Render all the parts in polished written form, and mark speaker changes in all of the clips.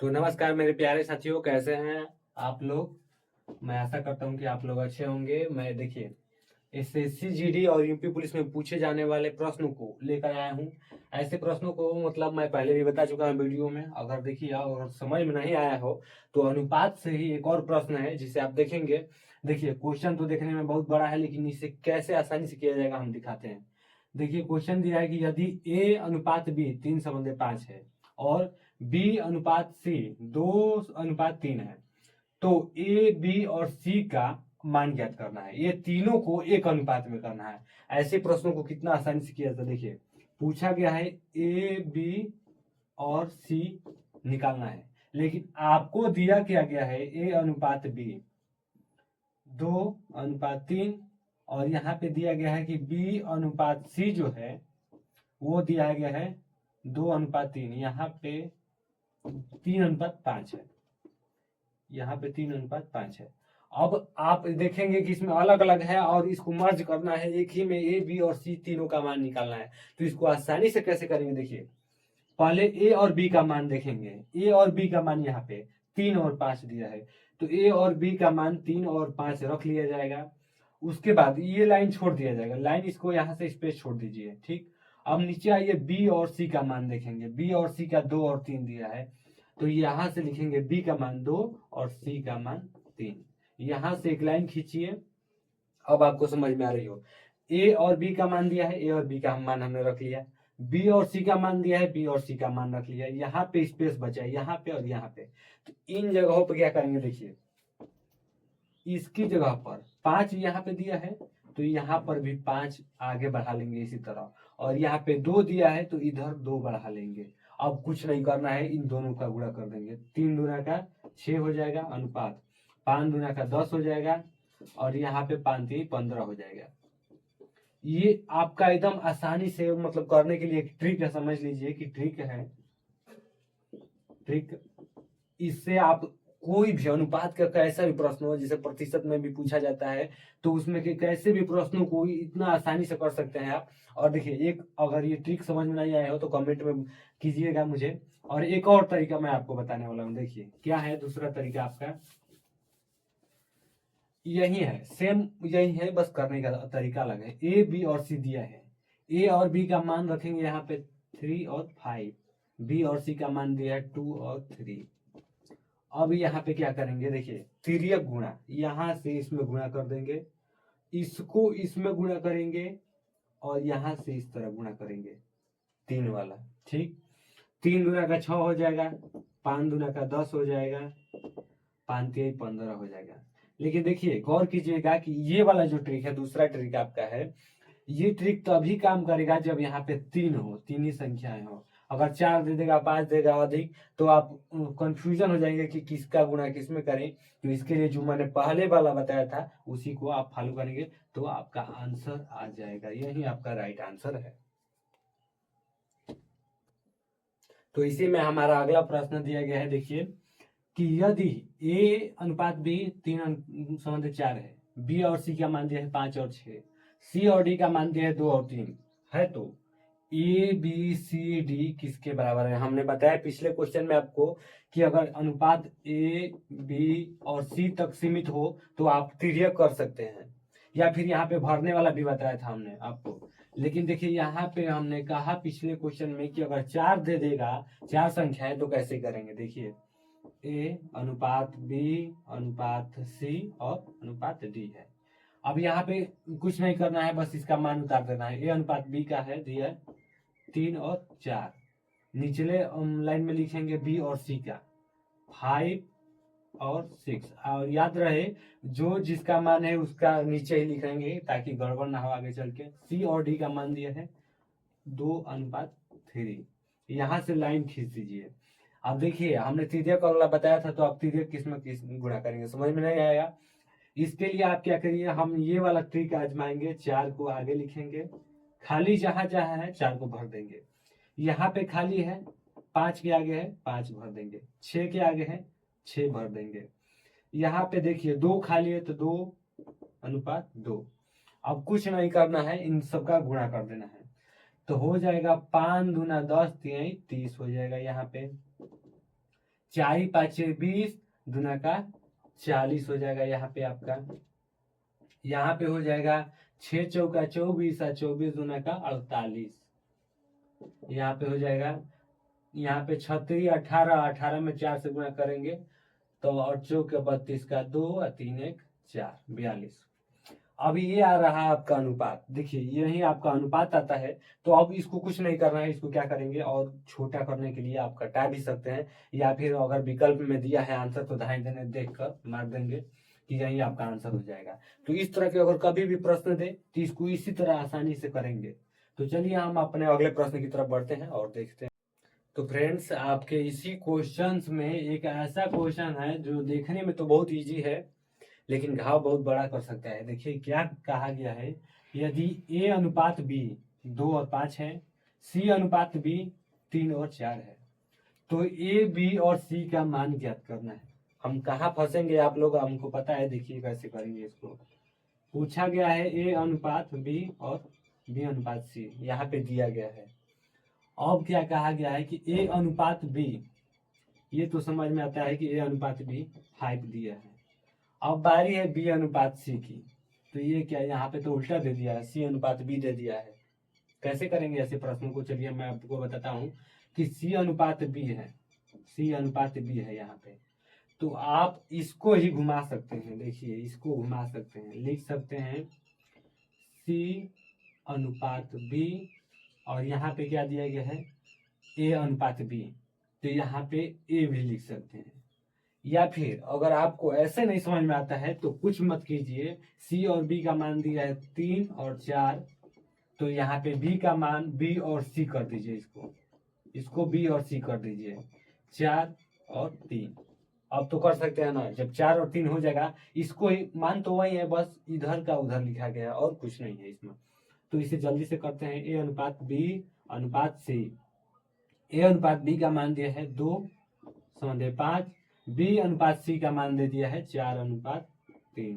Speaker 1: तो नमस्कार मेरे प्यारे साथियों, कैसे हैं आप लोग। मैं आशा करता हूं कि आप लोग अच्छे होंगे। मैं देखिए एसएससी जीडी और यूपी पुलिस में पूछे जाने वाले प्रश्नों को लेकर आया हूं। ऐसे प्रश्नों को मतलब मैं पहले भी बता चुका हूं वीडियो में। अगर देखिए अगर समझ में नहीं आया हो तो अनुपात से ही एक और प्रश्न है जिसे आप देखेंगे। देखिए क्वेश्चन तो देखने में बहुत बड़ा है, लेकिन इसे कैसे आसानी से किया जाएगा हम दिखाते हैं। देखिए क्वेश्चन दिया है कि यदि ए अनुपात बी 3:5 है और बी अनुपात सी 2:3 है, तो ए बी और सी का मान ज्ञात करना है। ये तीनों को एक अनुपात में करना है। ऐसे प्रश्नों को कितना आसानी से किया जाता है। देखिए पूछा गया है ए बी और सी निकालना है, लेकिन आपको दिया क्या गया है ए अनुपात बी 2:3, और यहाँ पे दिया गया है कि बी अनुपात सी जो है वो दिया गया है 2:3। यहाँ पे 3:5 है, यहाँ पे 3:5 है। अब आप देखेंगे कि इसमें अलग अलग है और इसको मर्ज करना है, एक ही में ए बी और सी तीनों का मान निकालना है। तो इसको आसानी से कैसे करेंगे, देखिए पहले ए और बी का मान देखेंगे। ए और बी का मान यहाँ पे 3 और 5 दिया है, तो ए और बी का मान 3 और 5 रख लिया जाएगा। उसके बाद ये लाइन छोड़ दिया जाएगा, लाइन इसको यहाँ से स्पेस छोड़ दीजिए, ठीक। अब नीचे आइए, बी और सी का मान देखेंगे। बी और सी का 2 और 3 दिया है, तो यहाँ से लिखेंगे बी का मान 2 और सी का मान 3। यहाँ से एक लाइन खींचिए। अब आपको समझ में आ रही हो। ए और बी का मान दिया है, ए और बी का मान हमने रख लिया। बी और सी का मान दिया है, बी और सी का मान रख लिया। यहाँ पे स्पेस बचा है, यहाँ पे और यहाँ पे। तो इन जगहों पे क्या करेंगे, देखिए इसकी जगह पर 5 यहाँ पे दिया है, तो यहाँ पर भी 5 आगे बढ़ा लेंगे इसी तरह। और यहाँ पे 2 दिया है, तो इधर 2 बढ़ा लेंगे। अब कुछ नहीं करना है, इन दोनों का गुणा कर देंगे। 3 दूना का 6 हो जाएगा अनुपात, 5 दूना का 10 हो जाएगा, और यहाँ पे 5 3 15 हो जाएगा। ये आपका एकदम आसानी से मतलब करने के लिए एक ट्रिक है, समझ लीजिए कि ट्रिक है। ट्रिक इससे आप कोई भी अनुपात का कैसा भी प्रश्न हो, जिसे प्रतिशत में भी पूछा जाता है, तो उसमें के कैसे भी प्रश्नों को इतना आसानी से कर सकते हैं आप। और देखिए एक अगर ये ट्रिक समझ में नहीं आया हो तो कमेंट में कीजिएगा मुझे। और एक और तरीका मैं आपको बताने वाला हूँ। देखिए क्या है दूसरा तरीका आपका, यही है, सेम यही है, बस करने का तरीका अलग है। ए बी और सी दिया है, ए और बी का मान रखेंगे यहाँ पे 3 और 5, बी और सी का मान दिया है 2 और 3। अब यहाँ पे क्या करेंगे, देखिए तिर्यक गुणा, यहाँ से इसमें गुणा कर देंगे, इसको इसमें गुणा करेंगे, और यहाँ से इस तरह गुणा करेंगे, 3 वाला, ठीक। 3 दूना का 6 हो जाएगा, 5 दूना का 10 हो जाएगा, 5 3 15 हो जाएगा। लेकिन देखिए गौर कीजिएगा कि ये वाला जो ट्रिक है, दूसरा ट्रिक आपका है, ये ट्रिक तभी काम करेगा जब यहाँ पे 3 हो, 3 ही संख्याएं हो। अगर 4 दे देगा, 5 देगा अधिक, तो आप कंफ्यूजन हो जाएंगे कि किसका गुणा किस में करें। तो इसके लिए जो मैंने पहले वाला बताया था उसी को आप फॉलो करेंगे तो आपका आंसर आ जाएगा। यही आपका राइट आंसर है। तो इसी में हमारा अगला प्रश्न दिया गया है, देखिए कि यदि ए अनुपात बी 3:4 है, बी और सी का मान दिया है 5 और 6, सी और डी का मान दिया है 2 और 3 है, तो ए बी सी डी किसके बराबर है। हमने बताया पिछले क्वेश्चन में आपको कि अगर अनुपात ए बी और सी तक सीमित हो तो आप तिर्यक कर सकते हैं, या फिर यहाँ पे भरने वाला भी बताया था हमने आपको। लेकिन देखिए यहाँ पे हमने कहा पिछले क्वेश्चन में कि अगर 4 दे देगा, 4 संख्या है, तो कैसे करेंगे। देखिए ए अनुपात बी अनुपात सी और अनुपात डी है। अब यहाँ पे कुछ नहीं करना है, बस इसका मान उतार देना है। ए अनुपात बी का है दिया 3 और 4, निचले लाइन में लिखेंगे बी और सी का 5 और 6, और याद रहे जो जिसका मान है उसका नीचे ही लिखेंगे ताकि गड़बड़ ना हो आगे चल के। सी और डी का मान दिया है 2:3। यहाँ से लाइन खींच दीजिए। अब देखिए हमने तिर्यक वाला बताया था, तो आप तिर्यक किस में किस गुणा करेंगे, समझ में नहीं आएगा। इसके लिए आप क्या करिए, हम ये वाला ट्रिक आजमाएंगे। 4 को आगे लिखेंगे, खाली जहां जहां है 4 को भर देंगे। यहाँ पे खाली है, 5 के आगे है 5 भर देंगे, 6 के आगे है 6 भर देंगे। यहाँ पे देखिए 2 खाली है, तो 2:2। अब कुछ नहीं करना है, इन सबका गुणा कर देना है, तो हो जाएगा 5 दूना 10 3 30 हो जाएगा। यहाँ पे 4 5 20 दूना का 40 हो जाएगा यहाँ पे आपका। यहाँ पे हो जाएगा 6 चौका 24 और 24 दूना का 48। यहाँ पे हो जाएगा, यहाँ पे 36 18 18 में 4 से गुणा करेंगे तो, और चौक 32 का 2 और 3 1 4 42। अभी ये आ रहा है आपका अनुपात, देखिए यही आपका अनुपात आता है। तो अब इसको कुछ नहीं करना है, इसको क्या करेंगे, और छोटा करने के लिए आप कटा भी सकते हैं, या फिर अगर विकल्प में दिया है आंसर तो दाएं देने देख कर मार देंगे कि यही आपका आंसर हो जाएगा। तो इस तरह के अगर कभी भी प्रश्न दे तो इसको इसी तरह आसानी से करेंगे। तो चलिए हम अपने अगले प्रश्न की तरफ बढ़ते हैं और देखते हैं। तो फ्रेंड्स, आपके इसी क्वेश्चंस में एक ऐसा क्वेश्चन है जो देखने में तो बहुत इजी है लेकिन घाव बहुत बड़ा कर सकता है। देखिए क्या कहा गया है, यदि a अनुपात b 2 और 5 है, c अनुपात b 3 और 4 है, तो a b और c का मान ज्ञात करना है। हम कहाँ फंसेंगे आप लोग, हमको पता है, देखिए कैसे करेंगे इसको। पूछा गया है a अनुपात b और b अनुपात c, यहाँ पे दिया गया है। अब क्या कहा गया है कि a अनुपात b, ये तो समझ में आता है कि a अनुपात b 5 दिया है। अब बारी है b अनुपात c की, तो ये क्या, यहाँ पे तो उल्टा दे दिया है, c अनुपात b दे दिया है। कैसे करेंगे ऐसे प्रश्नों को, चलिए मैं आपको बताता हूँ कि c अनुपात b है, c अनुपात b है यहाँ पे। तो आप इसको ही घुमा सकते हैं, देखिए इसको घुमा सकते हैं, लिख सकते हैं c अनुपात b, और यहाँ पे क्या दिया गया है, a अनुपात b, तो यहाँ पे a भी लिख सकते हैं। या फिर अगर आपको ऐसे नहीं समझ में आता है तो कुछ मत कीजिए, c और b का मान दिया है 3 और 4, तो यहाँ पे b का मान b और c कर दीजिए, इसको b और c कर दीजिए, 4 और 3। अब तो कर सकते हैं ना, जब 4 और 3 हो जाएगा, इसको ही मान तो वही है, बस इधर का उधर लिखा गया है और कुछ नहीं है इसमें। तो इसे जल्दी से करते हैं, a अनुपात b अनुपात c। a अनुपात b का मान दिया है 2 समझे 5, b अनुपात c का मान दे दिया है 4 अनुपात 3।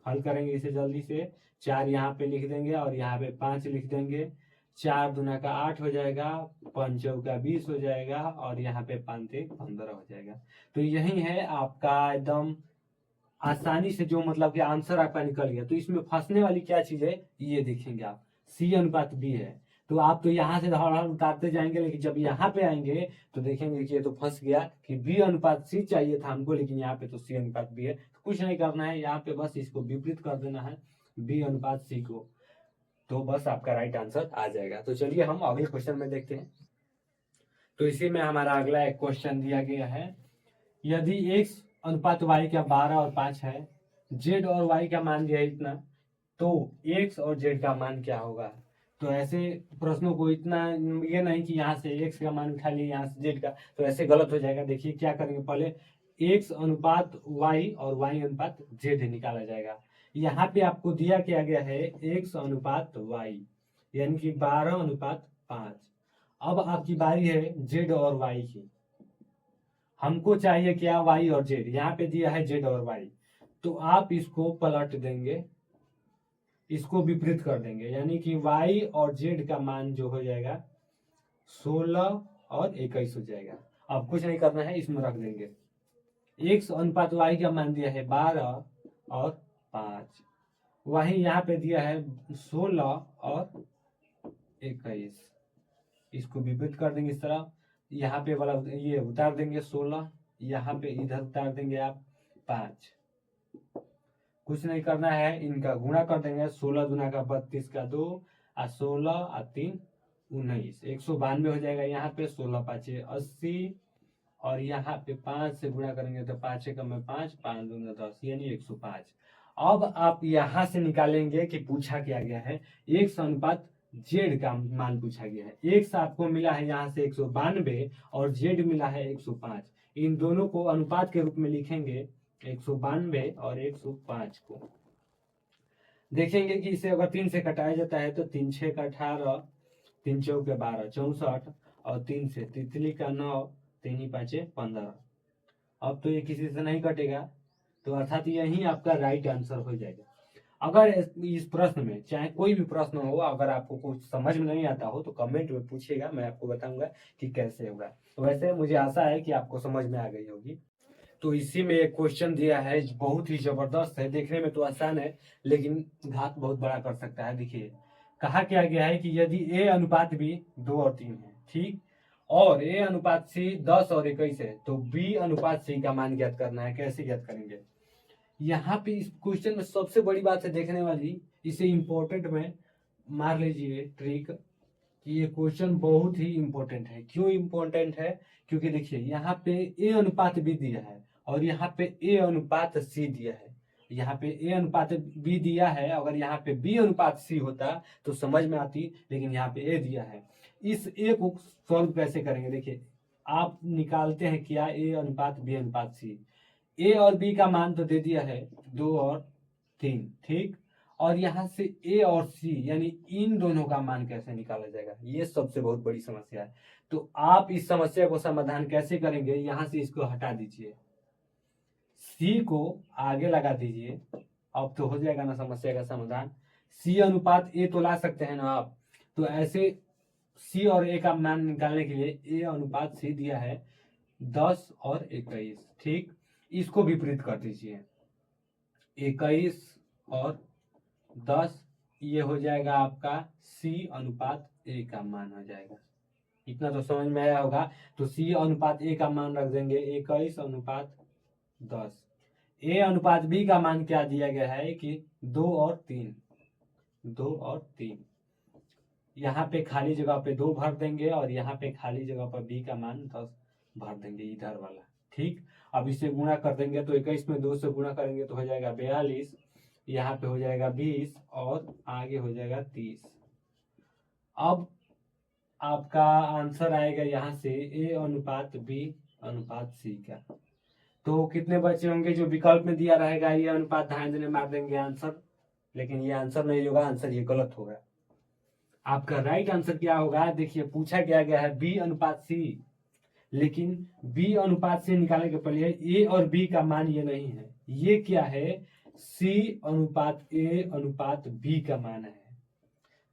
Speaker 1: हल करेंगे इसे जल्दी से, 4 यहाँ पे लिख देंगे और यहाँ पे 5 लिख देंगे, 4 दूना का 8 हो जाएगा, 5 चौका 20 हो जाएगा, और यहाँ पे 5 3 15 हो जाएगा। तो यही है आपका एकदम आसानी से जो मतलब कि आंसर आपका निकल गया। तो इसमें फंसने वाली क्या चीज है ये देखेंगे आप, c अनुपात b है, तो आप तो यहाँ से धड़ाधड़ उतारते जाएंगे, लेकिन जब यहाँ पे आएंगे तो देखेंगे कि ये तो फंस गया कि b अनुपात c चाहिए था हमको, लेकिन यहाँ पे तो c अनुपात b है। तो कुछ नहीं करना है, यहाँ पे बस इसको विपरीत कर देना है b अनुपात c को, तो बस आपका राइट आंसर आ जाएगा। तो चलिए हम अगले क्वेश्चन में देखते हैं। तो इसी में हमारा अगला एक क्वेश्चन दिया गया है, यदि x अनुपात y का 12 और 5 है, z और y का मान दिया है इतना, तो x और z का मान क्या होगा। तो ऐसे प्रश्नों को इतना ये नहीं कि यहाँ से x का मान उठा लिया यहाँ से z का, तो ऐसे गलत हो जाएगा। देखिए क्या करेंगे, पहले x अनुपात y और y अनुपात z निकाला जाएगा। यहाँ पे आपको दिया क्या गया है, x अनुपात y, यानी कि 12 अनुपात 5। अब आपकी बारी है z और y की, हमको चाहिए क्या, y और z, यहाँ पे दिया है z और y, तो आप इसको पलट देंगे, इसको विपरीत कर देंगे, यानी कि y और z का मान जो हो जाएगा 16 और 21 हो जाएगा। अब कुछ नहीं करना है, इसमें रख देंगे, x अनुपात y का मान दिया है 12 और 5, वही यहाँ पे दिया है 16 और 21, इसको विपरीत कर देंगे इस तरह, यहाँ पे वाला ये उतार देंगे 16, यहाँ पे इधर उतार देंगे आप 5। कुछ नहीं करना है, इनका गुणा कर देंगे, 16 दूना का 32 का 2 और 16 और 3 19, 192 हो जाएगा। यहाँ पे 16 5 80, और यहाँ पे 5 से गुणा करेंगे तो 5 का में 5 5 दूना 10, यानी 105। अब आप यहाँ से निकालेंगे कि पूछा क्या गया है, x अनुपात z का मान पूछा गया है। x आपको मिला है यहाँ से 192 और z मिला है 105, इन दोनों को अनुपात के रूप में लिखेंगे, 192 और 105 को देखेंगे कि इसे अगर 3 से घटाया जाता है तो 3 6 का 18, 3 चौक के 12 64, और 3 से तितली का 9, 3 5 15। अब तो ये किसी से नहीं कटेगा, तो अर्थात यही आपका राइट आंसर हो जाएगा। अगर इस प्रश्न में चाहे कोई भी प्रश्न हो, अगर आपको कुछ समझ में नहीं आता हो तो कमेंट में पूछिएगा, मैं आपको बताऊंगा कि कैसे होगा। तो वैसे मुझे आशा है कि आपको समझ में आ गई होगी। तो इसी में एक क्वेश्चन दिया है, बहुत ही जबरदस्त है, देखने में तो आसान है लेकिन घात बहुत बड़ा कर सकता है। देखिए कहा क्या गया है कि यदि ए अनुपात बी 2 और 3 है, ठीक, और ए अनुपात सी 10 और 21 है, तो बी अनुपात सी का मान ज्ञात करना है। कैसे ज्ञात करेंगे? यहाँ पे इस क्वेश्चन में सबसे बड़ी बात है देखने वाली, इसे इम्पोर्टेंट में मार लीजिए ट्रिक, कि ये क्वेश्चन बहुत ही इम्पोर्टेंट है। क्यों इम्पोर्टेंट है? क्योंकि देखिए यहाँ पे ए अनुपात बी दिया है और यहाँ पे ए अनुपात सी दिया है। यहाँ पे ए अनुपात बी दिया है, अगर यहाँ पे बी अनुपात सी होता तो समझ में आती, लेकिन यहाँ पे ए दिया है। इस ए को सॉल्व कैसे करेंगे? देखिए आप निकालते हैं क्या, ए अनुपात बी अनुपात सी। ए और बी का मान तो दे दिया है 2 और 3, ठीक, और यहाँ से ए और सी यानी इन दोनों का मान कैसे निकाला जाएगा, ये सबसे बहुत बड़ी समस्या है। तो आप इस समस्या को समाधान कैसे करेंगे? यहाँ से इसको हटा दीजिए, सी को आगे लगा दीजिए, अब तो हो जाएगा ना समस्या का समाधान। सी अनुपात ए तो ला सकते हैं ना आप, तो ऐसे सी और ए का मान निकालने के लिए ए अनुपात सी दिया है 10 और 21, ठीक, इसको विपरीत कर दीजिए, 21 और 10, ये हो जाएगा आपका सी अनुपात ए का मान हो जाएगा। इतना तो समझ में आया होगा। तो सी अनुपात ए का मान रख देंगे 21 अनुपात 10। ए अनुपात बी का मान क्या दिया गया है कि 2 और 3, 2 और 3, यहाँ पे खाली जगह पे 2 भर देंगे और यहाँ पे खाली जगह पर बी का मान 10 भर देंगे, इधर वाला, ठीक। अब इसे गुणा कर देंगे तो 21 में 2 से गुणा करेंगे तो हो जाएगा 42, यहाँ पे हो जाएगा 20 और आगे हो जाएगा 30। अब आपका आंसर आएगा यहाँ से ए अनुपात बी अनुपात सी का। तो कितने बचे होंगे? जो विकल्प में दिया रहेगा ये अनुपात ध्यान देने मार देंगे आंसर, लेकिन ये आंसर नहीं होगा, आंसर ये गलत होगा। आपका राइट आंसर क्या होगा? देखिए पूछा क्या गया है बी अनुपात सी, लेकिन बी अनुपात से निकालने के पहले ए और बी का मान ये नहीं है, ये क्या है? सी अनुपात ए अनुपात बी का मान है।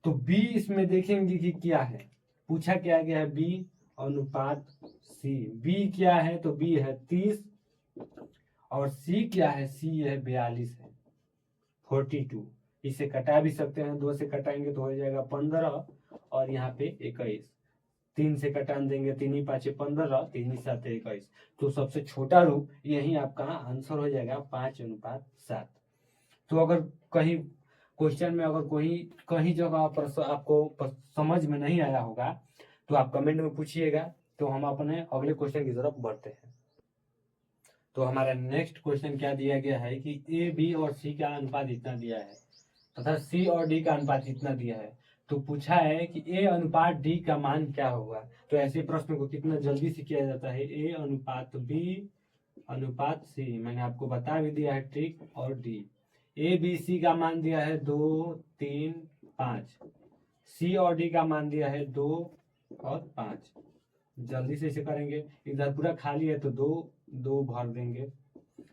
Speaker 1: तो बी इसमें देखेंगे कि क्या है, पूछा क्या गया है बी अनुपात सी, बी क्या है? तो बी है 30 और सी क्या है? सी है 42 है, 42। इसे कटा भी सकते हैं, 2 से कटाएंगे तो हो जाएगा 15 और यहाँ पे 21, 3 से कटान देंगे, 3 5 15, 3 7 21। तो सबसे छोटा रूप यही आपका आंसर हो जाएगा 5 अनुपात 7। तो अगर कहीं क्वेश्चन में अगर कोई कहीं जगह पर आपको समझ में नहीं आया होगा तो आप कमेंट में पूछिएगा, तो हम अपने अगले क्वेश्चन की तरफ बढ़ते हैं। तो हमारा नेक्स्ट क्वेश्चन क्या दिया गया है कि ए बी और सी का अनुपात इतना दिया है तथा सी और डी का अनुपात इतना दिया है। तो पूछा है कि ए अनुपात डी का मान क्या होगा। तो ऐसे प्रश्न को कितना जल्दी से किया जाता है, ए अनुपात बी अनुपात सी, मैंने आपको बता भी दिया है ट्रिक, और डी। ए बी सी का मान दिया है 2 3 5, सी और डी का मान दिया है 2 और 5। जल्दी से इसे करेंगे, इधर पूरा खाली है तो 2 2 भर देंगे।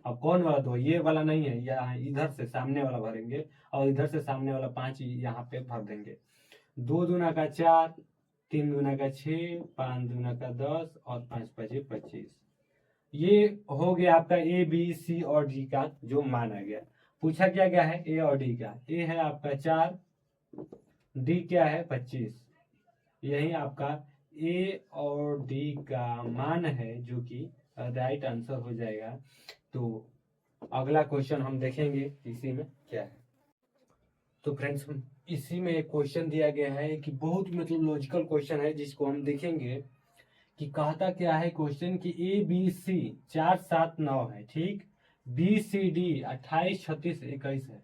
Speaker 1: अब कौन वाला 2? ये वाला नहीं है, यहाँ इधर से सामने वाला भरेंगे और इधर से सामने वाला 5 यहाँ पे भर देंगे। 2 दूना का 4, 3 दूना का 6, 5 दूना का 10 और 5 5 25। ये हो गया आपका ए बी सी और डी का जो मान आ गया। पूछा क्या गया है ए और डी का, ए है आपका 4, डी क्या है 25, यही आपका ए और डी का मान है जो कि राइट आंसर हो जाएगा। तो अगला क्वेश्चन हम देखेंगे इसी में क्या है। तो फ्रेंड्स इसी में एक क्वेश्चन दिया गया है कि बहुत मतलब लॉजिकल क्वेश्चन है, जिसको हम देखेंगे कि कहता क्या है क्वेश्चन कि ए बी सी 4 7 9 है, ठीक, बी सी डी 28 36 21 है।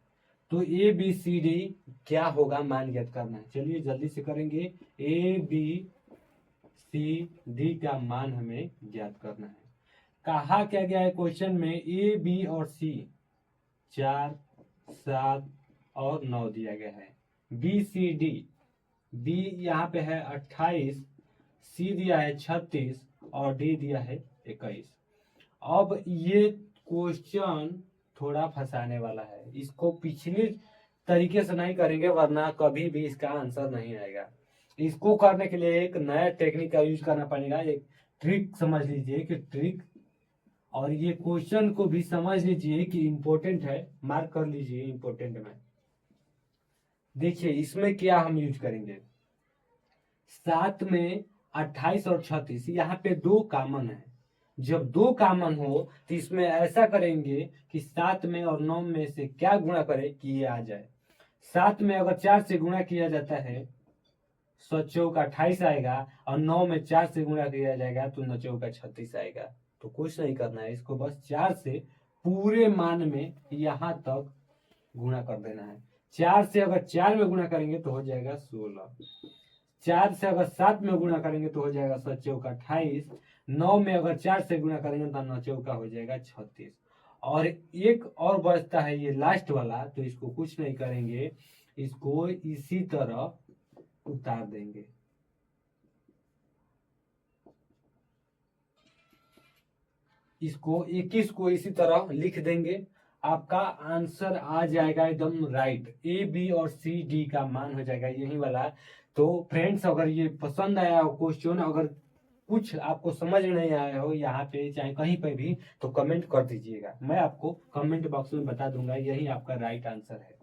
Speaker 1: तो ए बी सी डी क्या होगा, मान ज्ञात करना है। चलिए जल्दी से करेंगे, ए बी सी डी का मान हमें ज्ञात करना है। कहा क्या गया है क्वेश्चन में, ए बी और सी 4 7 और 9 दिया गया है। बी सी डी, बी यहाँ पे है 28, सी दिया है 36 और डी दिया है 21। अब ये क्वेश्चन थोड़ा फंसाने वाला है, इसको पिछले तरीके से नहीं करेंगे वरना कभी भी इसका आंसर नहीं आएगा। इसको करने के लिए एक नया टेक्निक का यूज करना पड़ेगा। एक ट्रिक समझ लीजिए कि ट्रिक, और ये क्वेश्चन को भी समझ लीजिए कि इंपॉर्टेंट है, मार्क कर लीजिए इंपॉर्टेंट में। देखिए इसमें क्या हम यूज करेंगे, 7 में 28 और 36, यहाँ पे 2 कॉमन है। जब 2 कॉमन हो तो इसमें ऐसा करेंगे कि 7 में और 9 में से क्या गुणा करें कि ये आ जाए। 7 में अगर 4 से गुणा किया जाता है 7 चौका 28 आएगा, और 9 में 4 से गुणा किया जाएगा तो 9 चौका 36 आएगा। तो कुछ नहीं करना है, इसको बस 4 से पूरे मान में यहाँ तक गुणा कर देना है। 4 से अगर 4 में गुणा करेंगे तो हो जाएगा 16। 4 से अगर 7 में गुणा करेंगे तो हो जाएगा 7 चौका 28। 9 में अगर 4 से गुणा करेंगे तो 9 चौका हो जाएगा 36। और एक और बचता है ये लास्ट वाला, तो इसको कुछ नहीं करेंगे, इसको इसी तरह उतार देंगे। इसको 21 को इसी तरह लिख देंगे, आपका आंसर आ जाएगा एकदम राइट। ए बी और सी डी का मान हो जाएगा यही वाला। तो फ्रेंड्स अगर ये पसंद आया हो क्वेश्चन, अगर कुछ आपको समझ में नहीं आया हो यहाँ पे चाहे कहीं पे भी, तो कमेंट कर दीजिएगा, मैं आपको कमेंट बॉक्स में बता दूंगा, यही आपका राइट आंसर है।